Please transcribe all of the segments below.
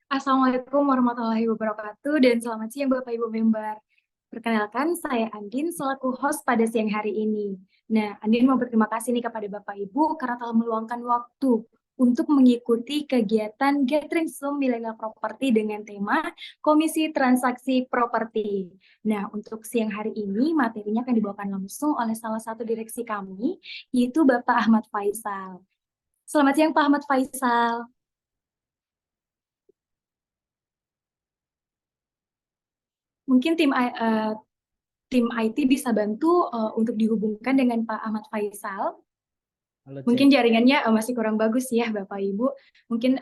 Assalamualaikum warahmatullahi wabarakatuh dan selamat siang Bapak Ibu member. Perkenalkan, saya Andin selaku host pada siang hari ini. Nah, Andin mau berterima kasih nih kepada Bapak Ibu karena telah meluangkan waktu untuk mengikuti kegiatan Gathering Zoom Millennial Property dengan tema Komisi Transaksi Properti. Nah, untuk siang hari ini materinya akan dibawakan langsung oleh salah satu direksi kami, yaitu Bapak Ahmad Faisal. Selamat siang Pak Ahmad Faisal. Mungkin tim IT bisa bantu untuk dihubungkan dengan Pak Ahmad Faisal. Halo, Mungkin cek. jaringannya masih kurang bagus ya, Bapak Ibu. Mungkin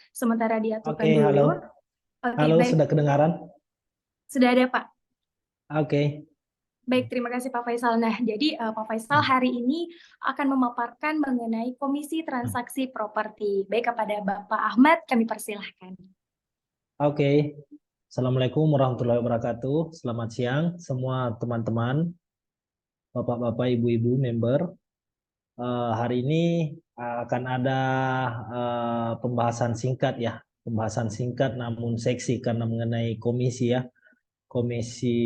sementara diaturkan Oke, dulu. halo. Oke, Halo, baik. sudah kedengaran? Sudah ada, Pak. Oke. Baik, terima kasih Pak Faisal. Nah, jadi Pak Faisal hari ini akan memaparkan mengenai Komisi Transaksi Properti. Baik, kepada Bapak Ahmad, kami persilahkan. Oke. Assalamualaikum warahmatullahi wabarakatuh. Selamat siang semua teman-teman, bapak-bapak, ibu-ibu, member. Hari ini akan ada pembahasan singkat ya. Pembahasan singkat namun seksi karena mengenai komisi ya. Komisi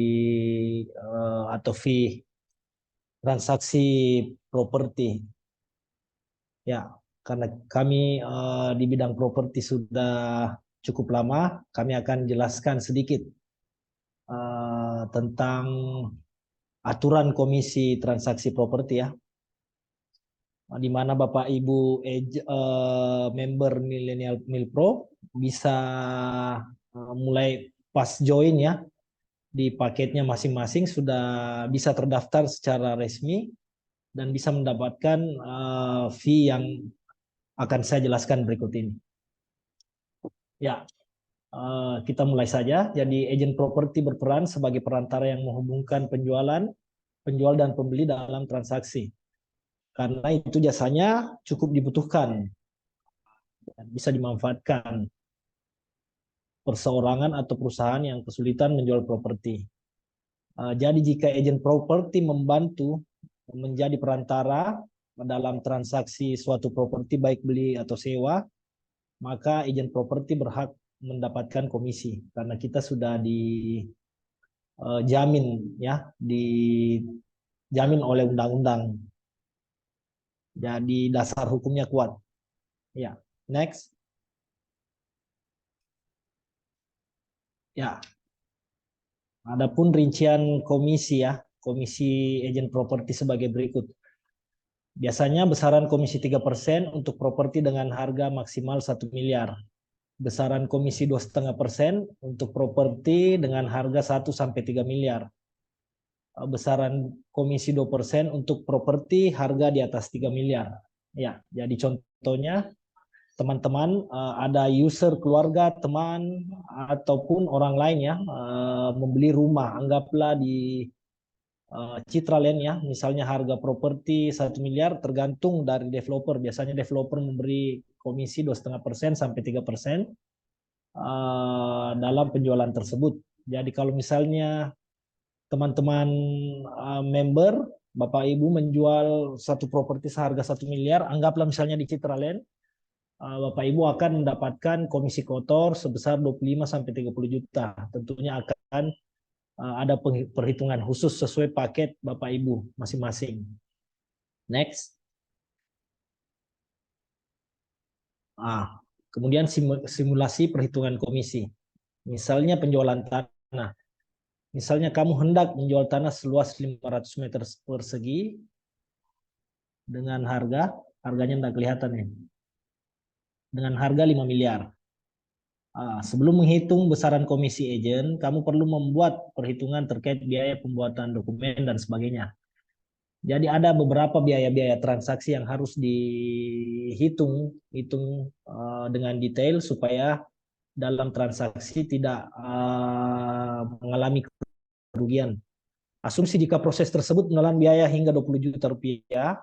atau fee transaksi properti. Ya, karena kami di bidang properti sudah cukup lama, kami akan jelaskan sedikit tentang aturan Komisi Transaksi Properti ya, di mana Bapak Ibu member Millennial Milpro bisa mulai pas join ya, di paketnya masing-masing sudah bisa terdaftar secara resmi dan bisa mendapatkan fee yang akan saya jelaskan berikut ini. Ya, kita mulai saja. Jadi agen properti berperan sebagai perantara yang menghubungkan penjual dan pembeli dalam transaksi. Karena itu jasanya cukup dibutuhkan dan bisa dimanfaatkan perseorangan atau perusahaan yang kesulitan menjual properti. Jadi jika agen properti membantu menjadi perantara dalam transaksi suatu properti baik beli atau sewa, maka agen properti berhak mendapatkan komisi karena kita sudah dijamin ya, dijamin oleh undang-undang. Jadi dasar hukumnya kuat. Ya, next. Ya, adapun rincian komisi ya, komisi agen properti sebagai berikut. Biasanya besaran komisi 3% untuk properti dengan harga maksimal 1 miliar. Besaran komisi 2,5% untuk properti dengan harga 1 sampai 3 miliar. Besaran komisi 2% untuk properti harga di atas 3 miliar. Ya, jadi contohnya teman-teman ada user keluarga, teman ataupun orang lain ya membeli rumah, anggaplah di Citraland ya, misalnya harga properti 1 miliar tergantung dari developer. Biasanya developer memberi komisi 2,5% sampai 3% dalam penjualan tersebut. Jadi kalau misalnya teman-teman member, Bapak Ibu menjual satu properti seharga 1 miliar, anggaplah misalnya di Citraland, Bapak Ibu akan mendapatkan komisi kotor sebesar 25 sampai 30 juta. Tentunya akan ada perhitungan khusus sesuai paket Bapak Ibu masing-masing. Next. Kemudian simulasi perhitungan komisi. Misalnya penjualan tanah. Misalnya kamu hendak menjual tanah seluas 500 meter persegi dengan harganya tidak kelihatan ya, dengan harga 5 miliar. Sebelum menghitung besaran komisi agen, kamu perlu membuat perhitungan terkait biaya pembuatan dokumen dan sebagainya. Jadi ada beberapa biaya-biaya transaksi yang harus dihitung dengan detail supaya dalam transaksi tidak mengalami kerugian. Asumsi jika proses tersebut menelan biaya hingga 20 juta rupiah,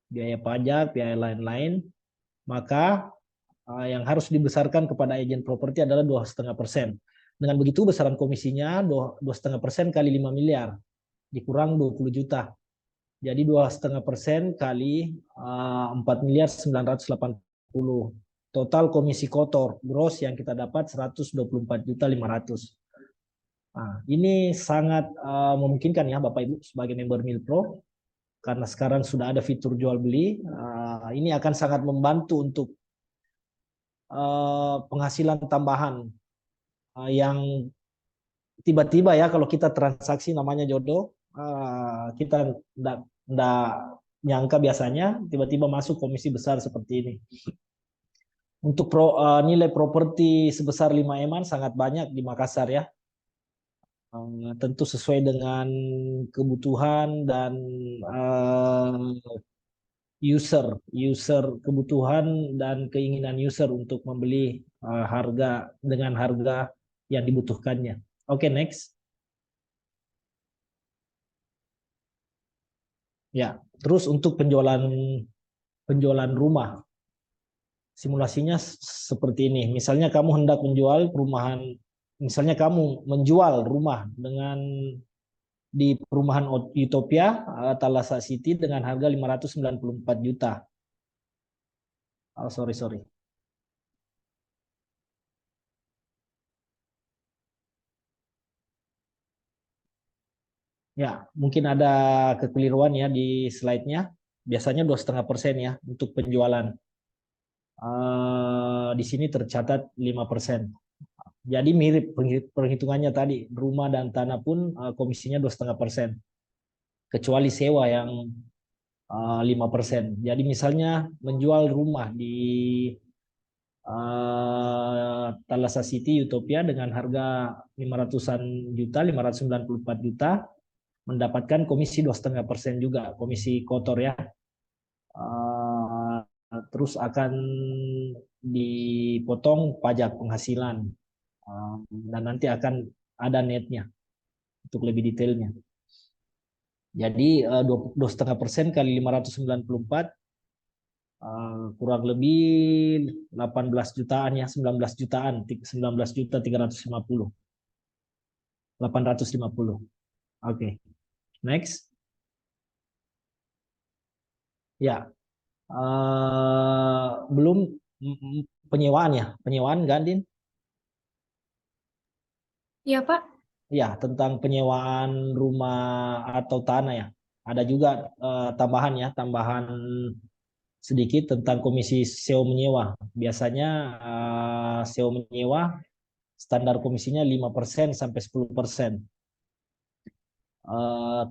biaya pajak, biaya lain-lain, maka yang harus dibesarkan kepada agen properti adalah 2,5%. Dengan begitu besaran komisinya 2,5% kali 5 miliar dikurang 20 juta. Jadi 2,5% kali 4 miliar 980. total komisi kotor gross yang kita dapat 124.500.000. Nah, ini sangat memungkinkan ya Bapak Ibu sebagai member Milpro, karena sekarang sudah ada fitur jual beli. Ini akan sangat membantu untuk penghasilan tambahan yang tiba-tiba ya, kalau kita transaksi namanya jodoh, kita enggak nyangka biasanya tiba-tiba masuk komisi besar seperti ini. Untuk nilai properti sebesar 5 eman sangat banyak di Makassar ya. Tentu sesuai dengan kebutuhan dan user kebutuhan dan keinginan user untuk membeli harga dengan harga yang dibutuhkannya. Oke, next. Ya, terus untuk penjualan rumah, simulasinya seperti ini. Misalnya kamu hendak menjual perumahan, misalnya kamu menjual rumah di perumahan Utopia Thalassa City dengan harga 594 juta. Oh, sorry. Ya, mungkin ada kekeliruan ya di slide-nya. Biasanya 2,5% ya untuk penjualan. Di sini tercatat 5%. Jadi mirip perhitungannya tadi, rumah dan tanah pun komisinya 2,5%. Kecuali sewa yang 5%. Jadi misalnya menjual rumah di Thalassa City Utopia dengan harga 500-an juta, 594 juta, mendapatkan komisi 2,5% juga, komisi kotor ya. Terus akan dipotong pajak penghasilan dan nanti akan ada netnya untuk lebih detailnya. Jadi 2,5% kali 594 kurang lebih 18 jutaan ya, 19 jutaan, 19 juta 350. 850. Oke. Next. Ya. Belum penyewaan ya, penyewaan Gandin? Iya, Pak. Ya, tentang penyewaan rumah atau tanah ya. Ada juga tambahan sedikit tentang komisi sewa menyewa. Biasanya sewa menyewa standar komisinya 5% sampai 10%.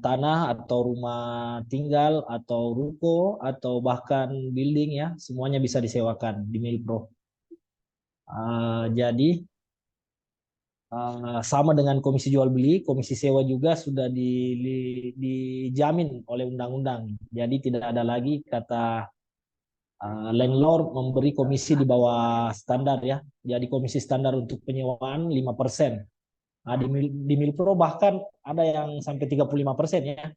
Tanah atau rumah tinggal atau ruko atau bahkan building ya, semuanya bisa disewakan di Milpro. Jadi sama dengan komisi jual beli, komisi sewa juga sudah dijamin oleh undang-undang. Jadi tidak ada lagi kata landlord memberi komisi di bawah standar ya. Jadi komisi standar untuk penyewaan 5%. Nah, di Milpro bahkan ada yang sampai 35% ya.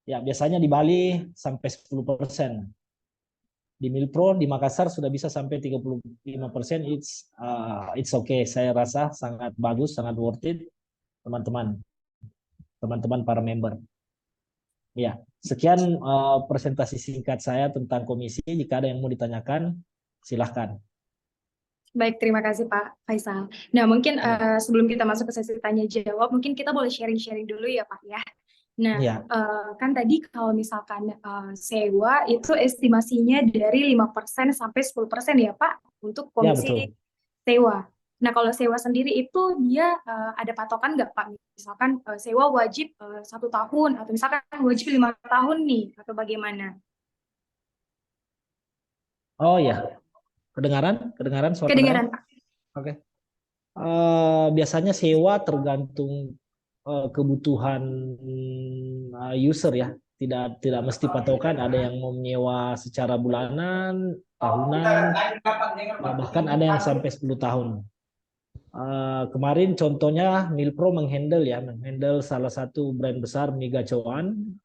Ya, biasanya di Bali sampai 10%. Di Milpro di Makassar sudah bisa sampai 35%. It's okay. Saya rasa sangat bagus, sangat worth it, teman-teman para member. Ya, sekian presentasi singkat saya tentang komisi. Jika ada yang mau ditanyakan, silahkan. Baik, terima kasih Pak Faisal. Nah, mungkin sebelum kita masuk ke sesi tanya jawab, mungkin kita boleh sharing-sharing dulu ya Pak ya. Nah, Ya. kan tadi kalau misalkan sewa itu estimasinya dari 5% sampai 10% ya Pak untuk Ya, komisi betul. sewa. Nah, kalau sewa sendiri itu dia ada patokan nggak Pak? Misalkan sewa wajib 1 tahun atau misalkan wajib 5 tahun nih atau bagaimana? Oh ya, kedengaran suara saya? Kedengaran Pak. Oke. Biasanya sewa tergantung kebutuhan user ya. Tidak mesti patokan. Ada yang mau menyewa secara bulanan, tahunan, bahkan ada yang sampai 10 tahun. Kemarin contohnya Milpro menghandle salah satu brand besar Miga Coan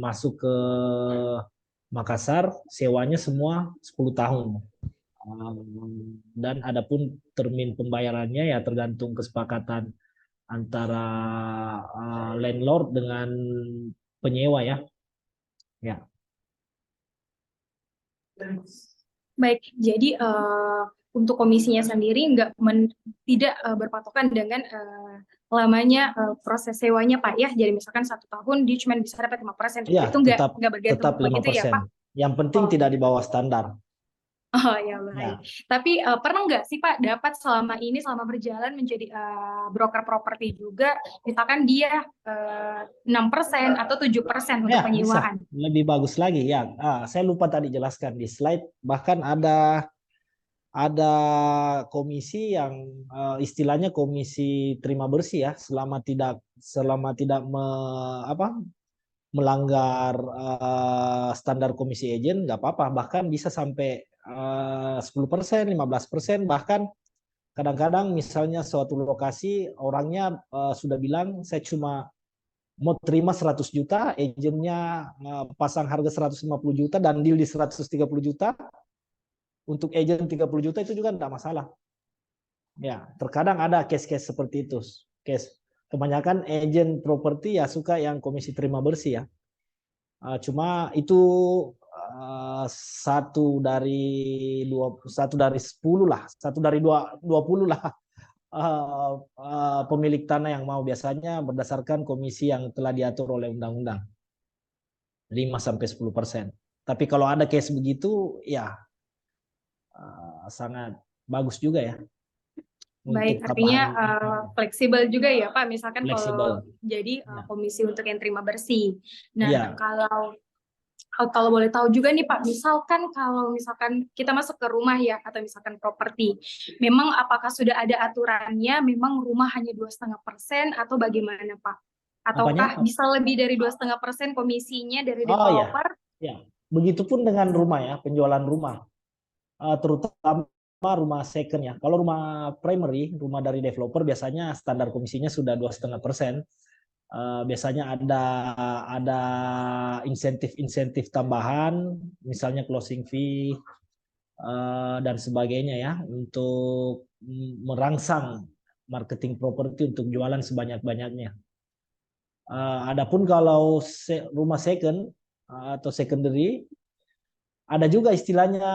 masuk ke Makassar, sewanya semua 10 tahun. Dan adapun termin pembayarannya ya tergantung kesepakatan antara landlord dengan penyewa ya. Ya. Baik, jadi untuk komisinya sendiri tidak berpatokan dengan lamanya proses sewanya Pak ya. Jadi misalkan 1 tahun dia cuma bisa dapat 5%, Iya, itu tetap nggak bergantung tetap begitu ya 5%. Pak? Yang penting Oh, tidak di bawah standar. oh ya baik. Ya, Tapi pernah nggak sih Pak dapat selama ini selama berjalan menjadi broker properti juga, misalkan dia 6% atau 7% untuk ya bisa. penyewaan? Lebih bagus lagi ya. Saya lupa tadi jelaskan di slide. Bahkan ada komisi yang istilahnya komisi terima bersih ya, selama tidak melanggar standar komisi agent nggak apa-apa, bahkan bisa sampai 10%, 15%, bahkan kadang-kadang misalnya suatu lokasi orangnya sudah bilang saya cuma mau terima 100 juta, agentnya pasang harga 150 juta dan deal di 130 juta, untuk agent 30 juta itu juga tidak masalah. Ya, terkadang ada case-case seperti itu. Kebanyakan agent properti ya suka yang komisi terima bersih ya. Cuma itu satu dari 10 lah, satu dari 20 lah pemilik tanah yang mau, biasanya berdasarkan komisi yang telah diatur oleh undang-undang 5-10%. Tapi kalau ada case begitu ya sangat bagus juga ya Baik, untuk artinya tambahan fleksibel juga ya Pak, misalkan kalau fleksibel. jadi Ya. komisi untuk yang terima bersih. Nah, Iya, kalau boleh tahu juga nih Pak, misalkan kalau misalkan kita masuk ke rumah ya, atau misalkan properti, memang apakah sudah ada aturannya, memang rumah hanya 2,5% atau bagaimana Pak? apanya? Ataukah bisa lebih dari 2,5% komisinya dari Oh ya, developer? ya. Begitupun dengan rumah ya, penjualan rumah. Terutama rumah second ya. Kalau rumah primary, rumah dari developer biasanya standar komisinya sudah 2,5%. Biasanya ada insentif tambahan, misalnya closing fee dan sebagainya ya, untuk merangsang marketing properti untuk jualan sebanyak-banyaknya. Adapun kalau rumah second atau secondary, ada juga istilahnya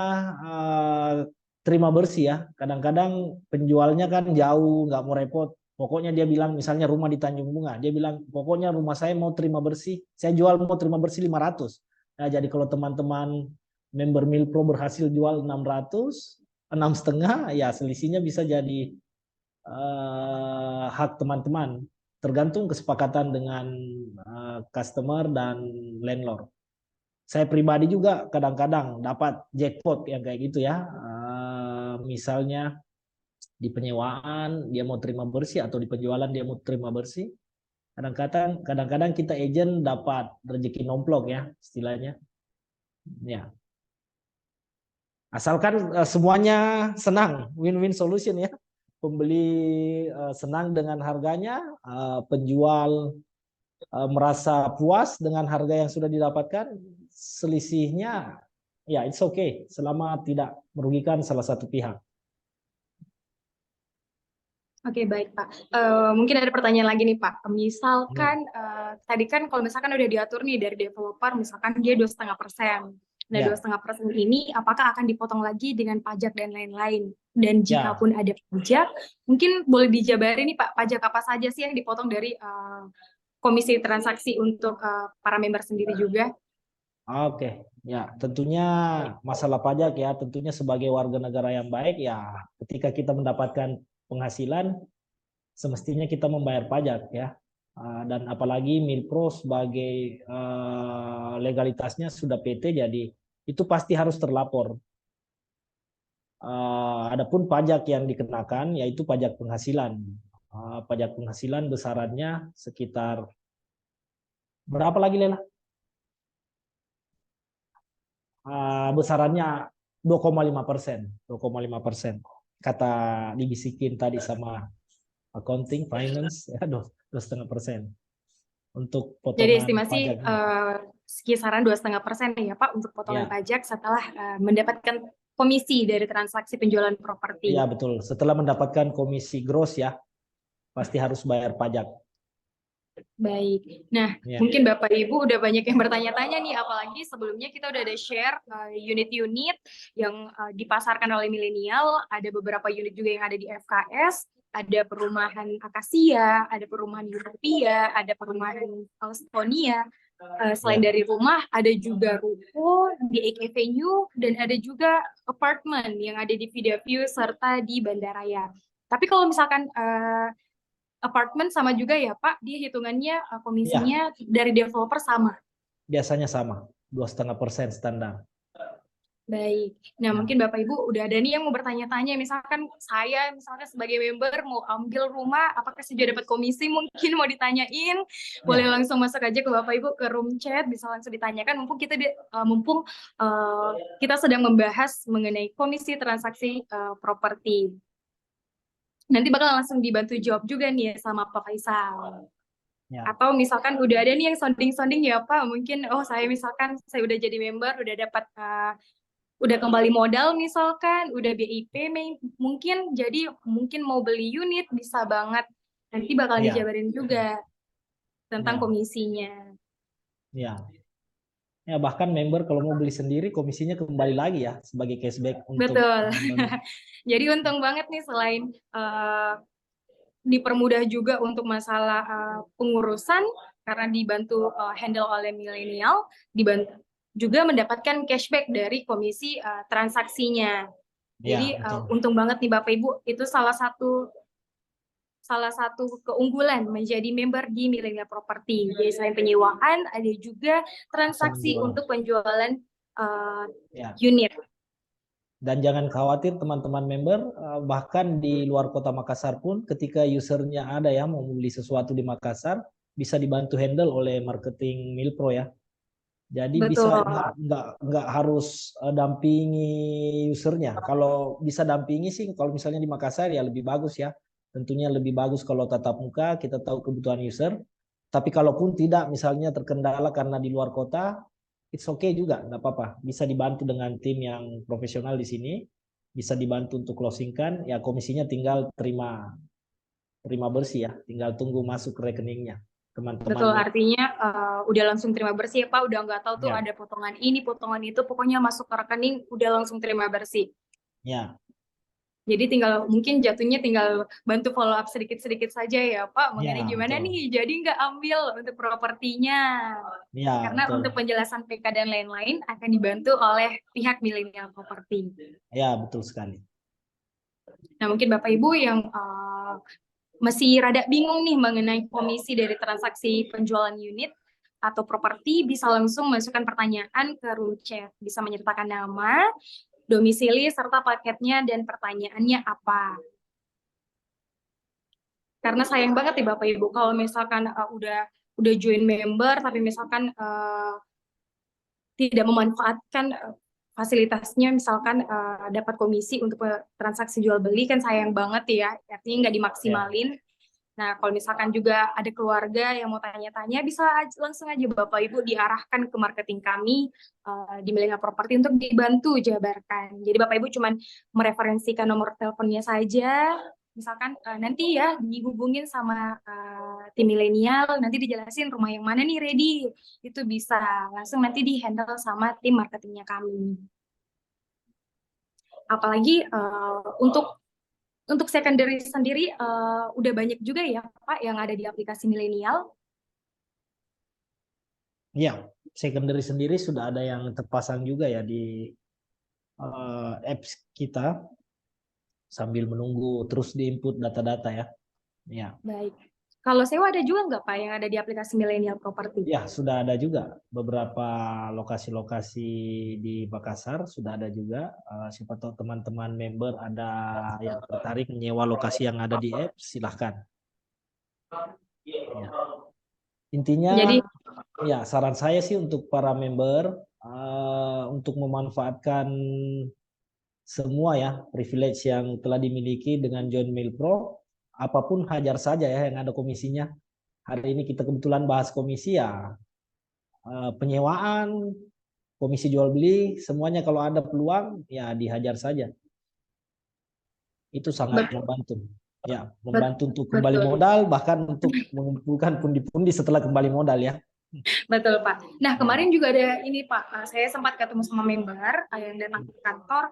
terima bersih ya. Kadang-kadang penjualnya kan jauh, nggak mau repot. Pokoknya dia bilang, misalnya rumah di Tanjung Bunga, dia bilang pokoknya rumah saya mau terima bersih, saya jual mau terima bersih 500. Nah, jadi kalau teman-teman member Milpro berhasil jual 600, 6,5, ya selisihnya bisa jadi hak teman-teman. Tergantung kesepakatan dengan customer dan landlord. Saya pribadi juga kadang-kadang dapat jackpot yang kayak gitu ya. Misalnya di penyewaan dia mau terima bersih atau di penjualan dia mau terima bersih. Kadang-kadang kita agent dapat rezeki nomplok ya istilahnya. Ya, asalkan semuanya senang, win-win solution ya. Pembeli senang dengan harganya, penjual merasa puas dengan harga yang sudah didapatkan, selisihnya ya it's okay selama tidak merugikan salah satu pihak. Oke, baik Pak. Mungkin ada pertanyaan lagi nih Pak. Ya, Misalkan tadi kan kalau misalkan udah diatur nih dari developer, misalkan dia 2,5%. Nah, dua ya, setengah persen ini apakah akan dipotong lagi dengan pajak dan lain-lain? Dan jika ya. pun ada pajak, mungkin boleh dijabarin nih Pak, pajak apa saja sih yang dipotong dari komisi transaksi untuk para member sendiri juga? Oke, ya tentunya masalah pajak ya, tentunya sebagai warga negara yang baik ya, ketika kita mendapatkan penghasilan semestinya kita membayar pajak ya. Dan apalagi Milpro sebagai legalitasnya sudah PT, jadi itu pasti harus terlapor. Adapun pajak yang dikenakan yaitu pajak penghasilan. Pajak penghasilan besarannya sekitar berapa lagi Lela? Besarannya 2,5%, 2,5%. Kata dibisikin tadi sama accounting, finance, ya 2,5% untuk Jadi potongan estimasi pajaknya. kisaran 2,5% ya Pak untuk potongan Ya, pajak setelah mendapatkan komisi dari transaksi penjualan ya properti. betul. Setelah mendapatkan komisi gross ya, pasti harus bayar pajak. Baik. Nah, Ya, mungkin Bapak Ibu udah banyak yang bertanya-tanya nih, apalagi sebelumnya kita udah ada share unit-unit yang dipasarkan oleh milenial, ada beberapa unit juga yang ada di FKS, ada perumahan Akasia, ada perumahan Utopia, ada perumahan Austonia. Selain ya, dari rumah, ada juga ruko di Eke Avenue, dan ada juga apartemen yang ada di Vida View serta di Bandaraya. Tapi kalau misalkan apartemen sama juga ya Pak, dia hitungannya ya, komisinya dari developer sama. biasanya sama, 2,5% standar. Baik. Nah, Ya, mungkin Bapak Ibu udah ada nih yang mau bertanya-tanya, misalkan saya misalnya sebagai member mau ambil rumah, apakah saya juga dapat komisi? Mungkin mau ditanyain, boleh ya, langsung masuk aja ke Bapak Ibu ke room chat, bisa langsung ditanyakan. Mumpung kita sedang membahas mengenai komisi transaksi properti. Nanti bakal langsung dibantu jawab juga nih sama Pak Faisal. ya, Atau misalkan udah ada nih yang sounding-sounding ya Pak, mungkin saya misalkan saya udah jadi member, udah dapat udah kembali modal misalkan, udah BIP mungkin jadi mungkin mau beli unit bisa banget. Nanti bakal ya, dijabarin juga tentang ya, komisinya. ya. Ya, bahkan member kalau mau beli sendiri komisinya kembali lagi ya sebagai cashback untuk Betul. Jadi untung banget nih selain dipermudah juga untuk masalah pengurusan karena dibantu handle oleh milenial, dibantu juga mendapatkan cashback dari komisi transaksinya. ya, Jadi betul. untung banget nih Bapak Ibu, itu salah satu keunggulan menjadi member di Millennial Property. Jadi selain penyewaan, ada juga Bisa transaksi menjual. untuk penjualan Ya. unit. Dan jangan khawatir teman-teman member, bahkan di luar kota Makassar pun ketika usernya ada ya mau membeli sesuatu di Makassar, bisa dibantu handle oleh marketing Milpro ya. Jadi Betul, bisa nggak harus dampingi usernya. Kalau bisa dampingi sih, kalau misalnya di Makassar ya lebih bagus ya. Tentunya lebih bagus kalau tatap muka, kita tahu kebutuhan user. Tapi kalaupun tidak, misalnya terkendala karena di luar kota, it's okay juga, nggak apa-apa. Bisa dibantu dengan tim yang profesional di sini, bisa dibantu untuk closingkan. Ya komisinya tinggal terima terima bersih ya, tinggal tunggu masuk ke rekeningnya betul. teman-temannya. Artinya udah langsung terima bersih ya Pak, udah nggak tahu tuh Ya, ada potongan ini, potongan itu, pokoknya masuk ke rekening udah langsung terima bersih. ya, Jadi mungkin jatuhnya tinggal bantu follow up sedikit-sedikit saja ya Pak, mengenai ya, gimana betul. nih, jadi nggak ambil untuk propertinya. Ya, Karena untuk betul. penjelasan PK dan lain-lain akan dibantu oleh pihak milenial properti. Ya, betul sekali. Nah, mungkin Bapak Ibu yang masih rada bingung nih mengenai komisi dari transaksi penjualan unit atau properti, bisa langsung masukkan pertanyaan ke room chat. Bisa menyertakan nama, domisili, serta paketnya dan pertanyaannya apa. Karena sayang banget nih Bapak Ibu, kalau misalkan udah join member, tapi misalkan tidak memanfaatkan fasilitasnya, misalkan dapat komisi untuk transaksi jual beli, kan sayang banget ya, artinya nggak Ya, dimaksimalin. Nah, kalau misalkan juga ada keluarga yang mau tanya-tanya, bisa langsung aja Bapak Ibu diarahkan ke marketing kami di Millennial Property untuk dibantu jabarkan. Jadi Bapak Ibu cuman mereferensikan nomor teleponnya saja, misalkan nanti ya dihubungin sama tim milenial, nanti dijelasin rumah yang mana nih ready, itu bisa langsung nanti di-handle sama tim marketingnya kami. Apalagi untuk secondary sendiri udah banyak juga ya Pak yang ada di aplikasi milenial. ya. Secondary sendiri sudah ada yang terpasang juga ya di apps kita sambil menunggu terus diinput data-data ya. Ya, Baik. Kalau sewa ada juga nggak Pak yang ada di aplikasi milenial property? ya sudah ada juga beberapa lokasi-lokasi di Makassar sudah ada juga. Siapa tahu teman-teman member ada yang tertarik menyewa lokasi yang ada di apps, silahkan. Ya. Intinya Jadi ya saran saya sih untuk para member untuk memanfaatkan semua ya privilege yang telah dimiliki dengan John Mill Pro, apapun hajar saja ya yang ada komisinya. Hari ini kita kebetulan bahas komisi ya, penyewaan, komisi jual beli, semuanya kalau ada peluang ya dihajar saja. Itu sangat membantu. Ya, Bet- membantu untuk kembali Betul. modal, bahkan untuk mengumpulkan pundi-pundi setelah kembali modal ya. Betul, Pak. Nah, Ya, kemarin juga ada ini, Pak. Saya sempat ketemu sama member yang datang ke kantor.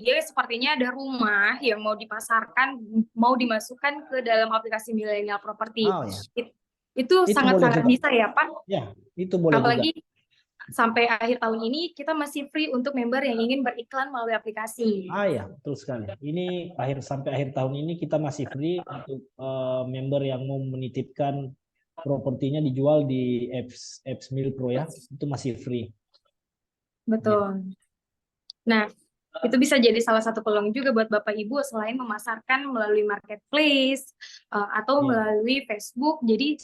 Dia sepertinya ada rumah yang mau dipasarkan, mau dimasukkan ke dalam aplikasi Millennial Property. oh ya, Itu itu boleh sangat-sangat juga. bisa ya, Pak. Ya, itu boleh juga. Apalagi sampai akhir tahun ini kita masih free untuk member yang ingin beriklan melalui aplikasi. Ah ya, betul sekali. Ini sampai akhir tahun ini kita masih free untuk member yang mau menitipkan propertinya dijual di apps Milpro ya. Itu masih free. Ya, Betul. Nah, itu bisa jadi salah satu peluang juga buat Bapak Ibu selain memasarkan melalui marketplace atau ya, melalui Facebook. Jadi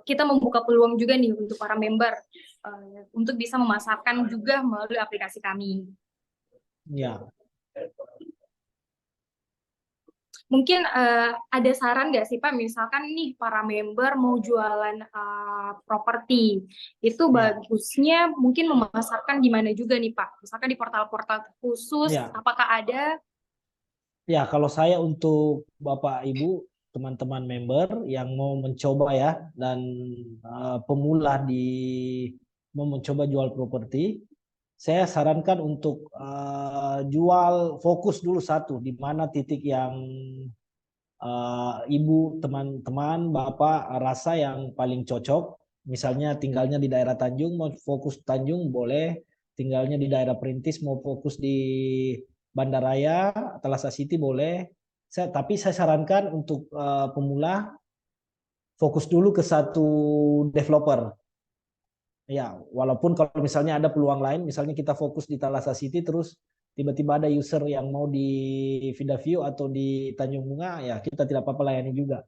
kita membuka peluang juga nih untuk para member untuk bisa memasarkan juga melalui aplikasi kami. ya, Mungkin ada saran nggak sih Pak, misalkan nih para member mau jualan properti, itu ya, bagusnya mungkin memasarkan di mana juga nih Pak? Misalkan di portal-portal khusus, ya. apakah ada? Ya, kalau saya untuk Bapak Ibu, teman-teman member yang mau mencoba ya dan pemula mau mencoba jual properti, saya sarankan untuk jual fokus dulu satu di mana titik yang ibu, teman-teman, bapak rasa yang paling cocok. Misalnya tinggalnya di daerah Tanjung, mau fokus Tanjung boleh. Tinggalnya di daerah Perintis, mau fokus di Bandaraya, Talasa City boleh. Tapi saya sarankan untuk pemula fokus dulu ke satu developer. Ya, walaupun kalau misalnya ada peluang lain, misalnya kita fokus di Talasa City, terus tiba-tiba ada user yang mau di Vidaview atau di Tanjung Bunga, ya kita tidak apa-apa layani juga.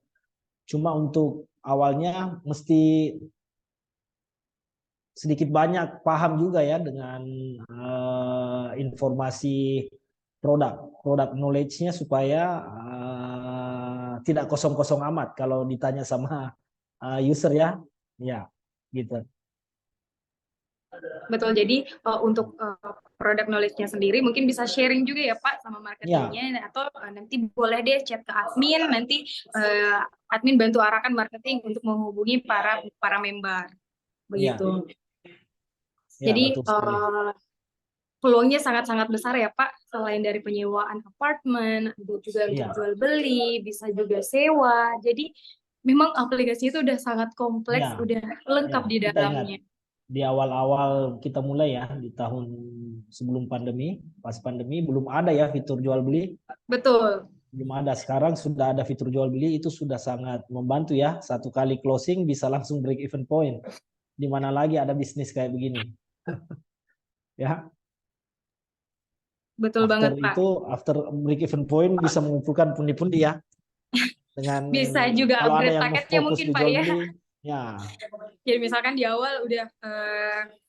Cuma untuk awalnya mesti sedikit banyak paham juga ya dengan informasi produk knowledge-nya supaya tidak kosong-kosong amat kalau ditanya sama user ya. Ya, gitu. Betul, jadi untuk produk knowledge-nya sendiri mungkin bisa sharing juga ya Pak sama Ya, marketingnya, atau nanti boleh deh chat ke admin, nanti admin bantu arahkan marketing untuk menghubungi para member, ya, begitu. ya Jadi betul sekali. peluangnya sangat-sangat besar ya Pak, selain dari penyewaan apartemen, ada juga untuk Ya, jual beli, bisa juga sewa. Jadi memang aplikasi itu udah sangat kompleks, ya, udah lengkap ya. di Kita ingat dalamnya. di awal-awal kita mulai ya di tahun sebelum pandemi, pas pandemi belum ada ya fitur jual beli. Betul. Belum ada. Sekarang sudah ada fitur jual beli, itu sudah sangat membantu ya. Satu kali closing bisa langsung break even point. Di mana lagi ada bisnis kayak begini. Ya, Betul banget, Pak. after break even point bisa mengumpulkan pundi-pundi ya. Dengan Bisa juga kalau ada upgrade yang mau paketnya fokus mungkin, di Pak jual ya. beli, ya, Jadi misalkan di awal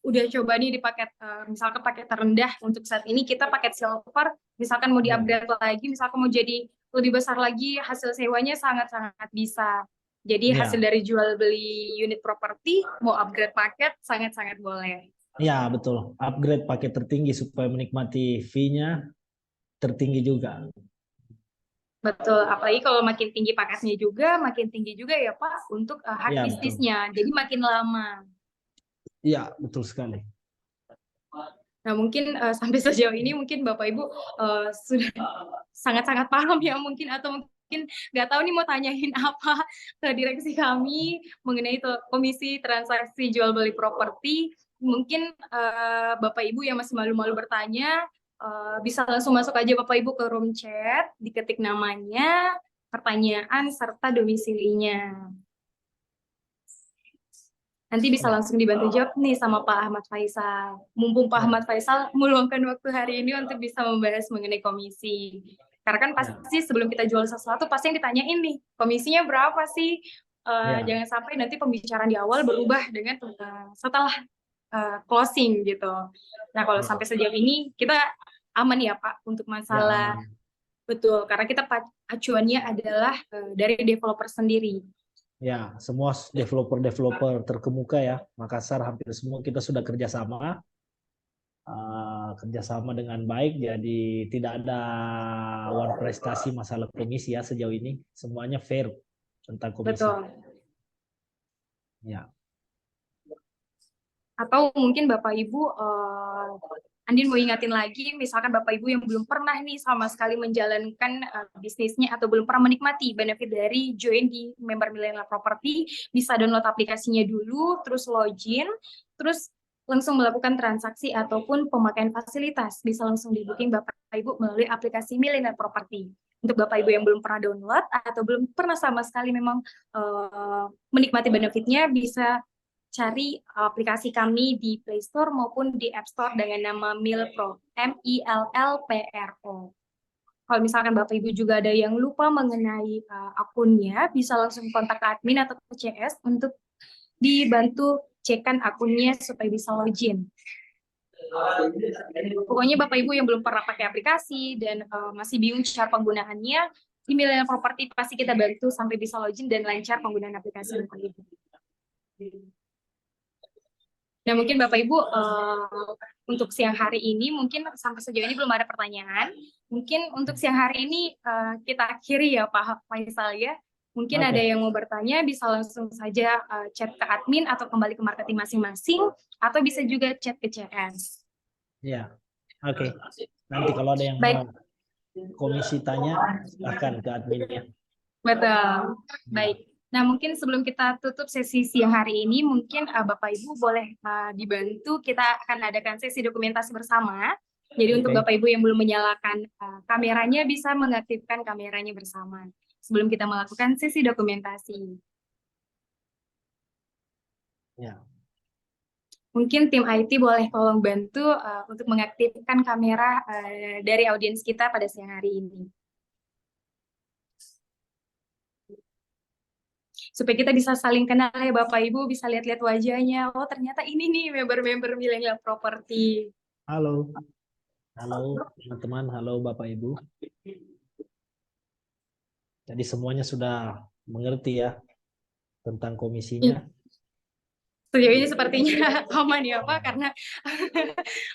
udah coba nih di paket misalkan paket terendah untuk saat ini kita paket silver, misalkan mau ya, di-upgrade lagi, misalkan mau jadi lebih besar lagi, hasil sewanya sangat-sangat bisa. Jadi hasil ya, dari jual beli unit properti mau upgrade paket sangat-sangat boleh. ya betul. Upgrade paket tertinggi supaya menikmati fee-nya tertinggi juga. Betul, apalagi kalau makin tinggi paketnya juga, makin tinggi juga ya Pak untuk hard Ya betul. bisnisnya. Jadi makin lama. Ya betul sekali. Nah, mungkin sampai sejauh ini mungkin Bapak Ibu sudah sangat-sangat paham ya mungkin, atau mungkin nggak tahu nih mau tanyain apa ke direksi kami mengenai komisi transaksi jual beli properti. Mungkin Bapak Ibu yang masih malu-malu bertanya bisa langsung masuk aja Bapak Ibu ke room chat, diketik namanya, pertanyaan serta domisilinya. Nanti bisa Ya, langsung dibantu jawab nih sama Pak Ahmad Faisal. Mumpung Pak ya, Ahmad Faisal meluangkan waktu hari ini untuk bisa membahas mengenai komisi. Karena kan ya, pasti sebelum kita jual sesuatu, pasti yang ditanyain nih, komisinya berapa sih? ya, Jangan sampai nanti pembicaraan di awal berubah dengan setelah closing gitu. Nah, kalau ya, sampai sejauh ini, kita aman ya Pak untuk ya masalah. aman. Betul, karena kita acuannya adalah dari developer sendiri. Ya, semua developer-developer terkemuka ya, Makassar hampir semua kita sudah kerjasama. kerjasama dengan baik, jadi tidak ada wan prestasi masalah komisi ya sejauh ini, semuanya fair tentang komisi. Betul. Ya. Atau mungkin Bapak Ibu, Andin mau ingatin lagi, misalkan Bapak Ibu yang belum pernah nih sama sekali menjalankan bisnisnya atau belum pernah menikmati benefit dari join di member Millennial Property, bisa download aplikasinya dulu, terus login, terus langsung melakukan transaksi ataupun pemakaian fasilitas. Bisa langsung di booking Bapak Ibu melalui aplikasi Millennial Property. Untuk Bapak Ibu yang belum pernah download atau belum pernah sama sekali memang menikmati benefitnya, bisa cari aplikasi kami di Play Store maupun di App Store dengan nama Milpro, MILLPRO. Kalau misalkan Bapak Ibu juga ada yang lupa mengenai akunnya, bisa langsung kontak ke admin atau ke CS untuk dibantu cekkan akunnya supaya bisa login. Pokoknya Bapak Ibu yang belum pernah pakai aplikasi dan masih bingung cara penggunaannya, di Millennial Property pasti kita bantu sampai bisa login dan lancar penggunaan aplikasi Bapak Ibu. Nah, mungkin Bapak Ibu untuk siang hari ini mungkin sampai sejauh ini belum ada pertanyaan. Mungkin untuk siang hari ini kita akhiri ya Pak Faisal ya. Mungkin ada yang mau bertanya bisa langsung saja chat ke admin atau kembali ke marketing masing-masing atau bisa juga chat ke CS. Ya, oke. Nanti kalau ada yang mau komisi tanya, silahkan ke adminnya. Betul. Baik. Nah, mungkin sebelum kita tutup sesi siang hari ini, mungkin Bapak Ibu boleh dibantu, kita akan adakan sesi dokumentasi bersama. Jadi untuk Bapak Ibu yang belum menyalakan kameranya, bisa mengaktifkan kameranya bersama sebelum kita melakukan sesi dokumentasi. Ya. Mungkin tim IT boleh tolong bantu untuk mengaktifkan kamera dari audiens kita pada siang hari ini. Supaya kita bisa saling kenal ya Bapak Ibu, bisa lihat-lihat wajahnya. Oh ternyata ini nih member-member Millennial Property. Halo. Halo teman-teman, halo Bapak Ibu. Jadi semuanya sudah mengerti ya tentang komisinya. Sejauh ini sepertinya aman ya Pak, karena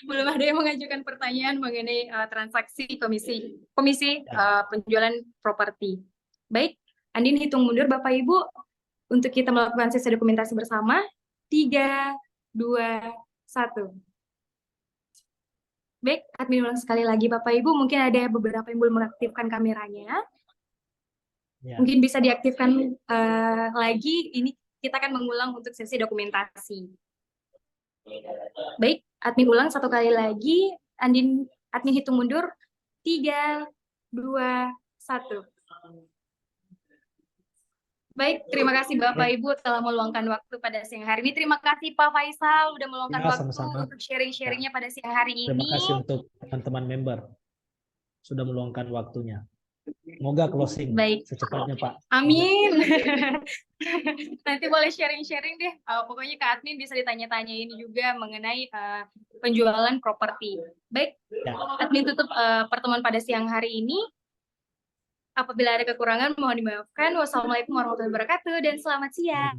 belum ada yang mengajukan pertanyaan mengenai transaksi komisi penjualan properti. Baik, Andin hitung mundur Bapak Ibu untuk kita melakukan sesi dokumentasi bersama. 3, 2, 1. Baik, admin ulang sekali lagi Bapak Ibu, mungkin ada beberapa yang belum mengaktifkan kameranya. Ya. Mungkin bisa diaktifkan lagi, ini kita akan mengulang untuk sesi dokumentasi. Baik, admin ulang satu kali lagi, admin hitung mundur, 3, 2, 1. Baik, terima kasih Bapak Ibu telah meluangkan waktu pada siang hari ini. Terima kasih Pak Faisal sudah meluangkan waktu untuk sharing-sharingnya pada siang hari ini. Terima kasih untuk teman-teman member sudah meluangkan waktunya. Semoga closing secepatnya Pak. Amin. Nanti boleh sharing-sharing deh. Pokoknya ke admin bisa ditanya-tanyain juga mengenai penjualan properti. Baik, admin tutup pertemuan pada siang hari ini. Apabila ada kekurangan mohon dimaafkan. Wassalamualaikum warahmatullahi wabarakatuh dan selamat siang.